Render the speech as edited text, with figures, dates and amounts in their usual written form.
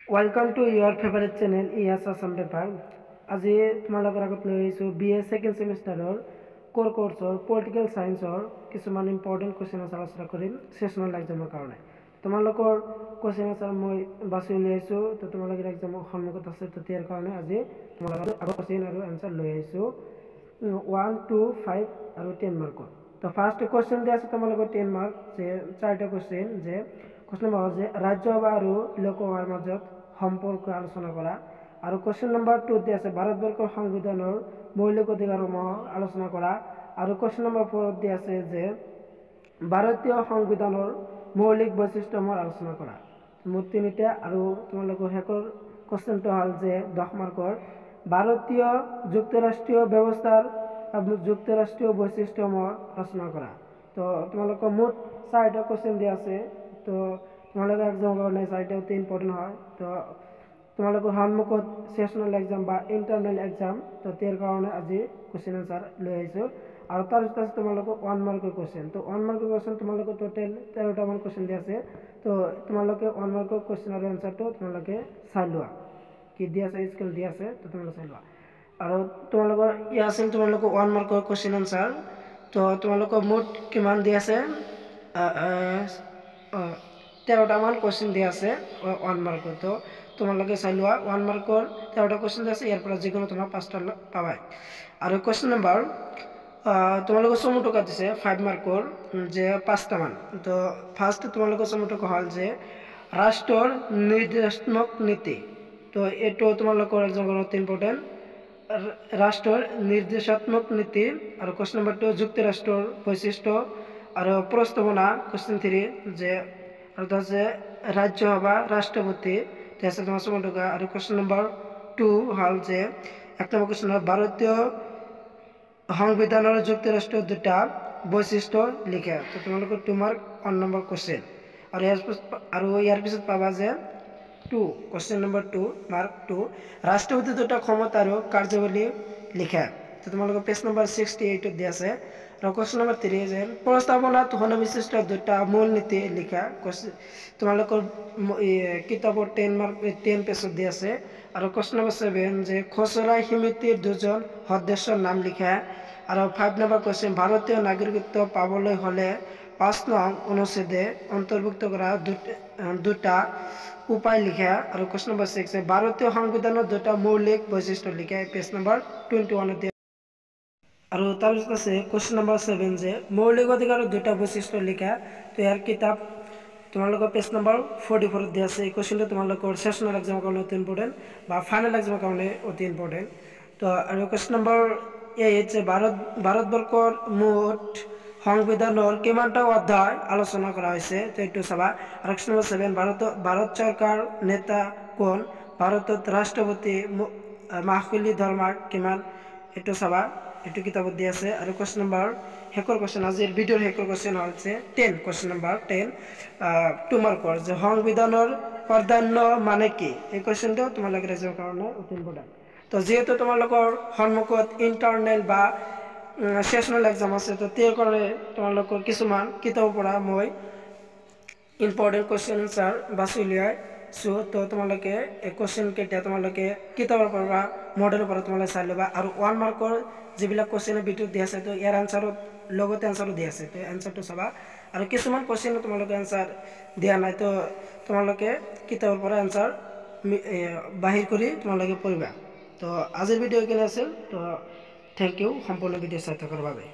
Welcome to your favorite channel ES Assam Paper. আজি তোমালোকৰ আগত লৈ আহিছোঁ BA সেকেন্ড সেমিষ্টাৰৰ কোৰ কোৰ্ছৰ পলিটিকেল সায়েন্সৰ কিছুমান ইম্পৰ্টেণ্ট কুৱেশ্যন আলোচনা কৰিম সেশনাল এক্সামৰ কাৰণে। তোমালোকৰ কুৱেশ্যন আনসাৰ মই বাছি উলিয়াইছোঁ, তো তোমালোকৰ এক্সামৰ সন্মুখত আছে, তো ইয়াৰ কাৰণে আজি তোমালোকৰ আগত কুৱেশ্যন আৰু এনসাৰ লৈ আহিছোঁ 1, 2, 5 আৰু 10 মাৰ্কৰ। তো ফাৰ্ষ্ট কুৱেশ্যন দিয়া আছে তোমালোকৰ 10 মাৰ্ক, যে চাৰিটা কুৱেশ্যন, যে কুৱেশ্যন নম্বৰ যে ৰাজ্যসভা আৰু লোকসভাৰ মাজত সম্পৰ্ক আলোচনা কৰা। আৰু কুৱেশ্যন নম্বৰ 2 দিয়া আছে ভাৰতবৰ্ষৰ সংবিধানৰ মৌলিক অধিকাৰসমূহ আলোচনা কৰা। আৰু কুৱেশ্যন নম্বৰ 4 দিয়া আছে যে ভাৰতীয় সংবিধানৰ মৌলিক বৈশিষ্ট্যসমূহ আলোচনা কৰা। মুঠ তিনিটা। আৰু তোমালোকৰ শেষৰ কুৱেশ্যনটো হ'ল যে 10 মাৰ্কৰ ভাৰতীয় যুক্তৰাষ্ট্ৰীয় ব্যৱস্থাৰ যুক্তৰাষ্ট্ৰীয় বৈশিষ্ট্যসমূহ আলোচনা কৰা। তো তোমালোকৰ মুঠ 4টা কুৱেশ্যন দিয়া আছে। তো তোমালোকৰ এক্সামৰ কাৰণে 4টা অতি ইম্পৰ্টেণ্ট হয়। তো তোমালোকৰ সন্মুখত সেশনাল এক্সাম বা ইণ্টাৰনেল এক্সাম, তো ইয়াৰ কাৰণে আজি কুৱেশ্যন আনসাৰ লৈ আহিছোঁ। আৰু তাৰপিছত আছে তোমালোকৰ 1 মাৰ্কৰ কুৱেশ্যন। তো 1 মাৰ্কৰ কুৱেশ্যন তোমালোকৰ টোটেল 13টা মান কুৱেশ্যন দিয়া আছে। তো তোমালোকে 1 মাৰ্কৰ কুৱেশ্যন আৰু এনসাৰটো তোমালোকে চাই লোৱা, কি দিয়া আছে স্কেল দিয়া আছে, তো তোমালোকে চাই লোৱা। আৰু তোমালোকৰ ইয়া আছিল তোমালোকৰ 1 মাৰ্কৰ কুৱেশ্যন আনসাৰ। তো তোমালোকৰ মুঠ কিমান দিয়া আছে 13টা মান কুৱেশ্যন দিয়া আছে 1 মাৰ্কৰ। তো তোমালোকে চাই লোৱা 1 মাৰ্কৰ 13টা কুৱেশ্যন দিয়া আছে, ইয়াৰ পৰা যিকোনো তোমাৰ 5টা পাবাই। আৰু কুৱেশ্যন নম্বৰ তোমালোকৰ চমু টকা দিছে 5 মাৰ্কৰ, যে 5টা মান। তো ফাৰ্ষ্ট তোমালোকৰ চমু টকা হ'ল যে ৰাষ্ট্ৰৰ নিৰ্দেশাত্মক নীতি। তো এইটো তোমালোকৰ এক্সামৰ অতি ইম্পৰ্টেণ্ট, ৰাষ্ট্ৰৰ নিৰ্দেশাত্মক নীতি। আৰু কুৱেশ্যন নম্বৰ 2 যুক্তৰাষ্ট্ৰৰ বৈশিষ্ট্য আৰু প্ৰস্তাৱনা। কুৱেশ্যন 3 যে আৰু আছে ৰাজ্যসভা ৰাষ্ট্ৰপতি, আছে তোমাৰ চমু টকা। আৰু কুৱেশ্যন নম্বৰ 2 হ'ল যে 1 নম্বৰ কুৱেশ্যন হ'ল ভাৰতীয় সংবিধানৰ যুক্তৰাষ্ট্ৰীয় দুটা বৈশিষ্ট্য লিখা। তো তোমালোকৰ 2 মাৰ্ক 1 নম্বৰ কুৱেশ্যন। আৰু ইয়াৰ পিছত পাবা যে 2 কুৱেশ্যন নম্বৰ 2 মাৰ্ক 2 ৰাষ্ট্ৰপতি দুটা ক্ষমতা আৰু কাৰ্যাৱলী লিখা। তো তোমালোকৰ পেজ নম্বৰ 68 দিয়া আছে। আৰু কুৱেশ্যন নম্বৰ 3 যে প্ৰস্তাৱনাত সন্নিবিষ্ট দুটা মূল নীতি লিখা। তোমালোকৰ কিতাপৰ 10 পেজত দিয়া আছে। আৰু কুৱেশ্যন নম্বৰ 7 যে খচৰা সমিতিৰ 2জন সদস্যৰ নাম লিখা। আৰু 5 নম্বৰ কুৱেশ্যন ভাৰতীয় নাগৰিকত্ব পাবলৈ হ'লে 5 নং অনুচ্ছেদে অন্তৰ্ভুক্ত কৰা দুটা উপায় লিখা। আৰু কুৱেশ্যন নম্বৰ 6 ভাৰতীয় সংবিধানৰ দুটা মৌলিক বৈশিষ্ট্য লিখা, পেজ নম্বৰ 21 দিয়া। আৰু তাৰপিছত আছে কুৱেশ্যন নম্বৰ 7 যে মৌলিক অধিকাৰৰ দুটা বৈশিষ্ট্য লিখা। তো ইয়াৰ কিতাপ তোমালোকৰ পেজ নম্বৰ 44 দিয়া আছে। এই কুৱেশ্যনটো তোমালোকৰ সেশনাল এক্সামৰ কাৰণে অতি ইম্পৰ্টেণ্ট বা ফাইনেল এক্সামৰ কাৰণে অতি ইম্পৰ্টেণ্ট। তো আৰু কুৱেশ্যন নম্বৰ 8 যে ভাৰতবৰ্ষৰ মুঠ সংবিধানৰ কিমানটা অধ্যায় আলোচনা কৰা হৈছে, তো এইটো চাবা। আৰু কুৱেশ্যন নম্বৰ 7 ভাৰত চৰকাৰ নেতা কোন, ভাৰতত ৰাষ্ট্ৰপতি মাহিলী দৰমহা কিমান, এইটো চাবা, এইটো কিতাপত দিয়া আছে। আৰু কুৱেশ্যন নম্বৰ শেষৰ কুৱেশ্যন, আজিৰ ভিডিঅ'ৰ শেষৰ কুৱেশ্যন হৈছে 10 কুৱেশ্যন নম্বৰ 10 2 মাৰ্কৰ, যে সংবিধানৰ প্ৰাধান্য মানে কি। এই কুৱেশ্যনটো তোমালোকৰ এক্সামৰ কাৰণে অতি ইম্পৰ্টেণ্ট। তো যিহেতু তোমালোকৰ সন্মুখত ইণ্টাৰনেল বা সেশনাল এক্সাম আছে, তো তাৰ কাৰণে তোমালোকৰ কিছুমান কিতাপৰ পৰা মই ইম্পৰ্টেণ্ট কুৱেশ্যন আনসাৰ বাছি উলিয়াইছোঁ। তো তোমালোকে এই কুৱেশ্যন কেইটা তোমালোকে কিতাপৰ পৰা মডেলৰ পৰা তোমালোকে চাই ল'বা। আৰু 1 মাৰ্কৰ যিবিলাক কুৱেশ্যনৰ ভিতৰত দিয়া আছে, তো ইয়াৰ এনসাৰত লগতে এনসাৰো দিয়া আছে, তো এনসাৰটো চাবা। আৰু কিছুমান কুৱেশ্যন তোমালোকে এনসাৰ দিয়া নাই, তো তোমালোকে কিতাপৰ পৰা এনসাৰ বাহিৰ কৰি তোমালোকে পঢ়িবা। তো আজিৰ ভিডিঅ' এইখিনি আছিল। তো থেংক ইউ সম্পূৰ্ণ ভিডিঅ' চাই থকাৰ বাবে।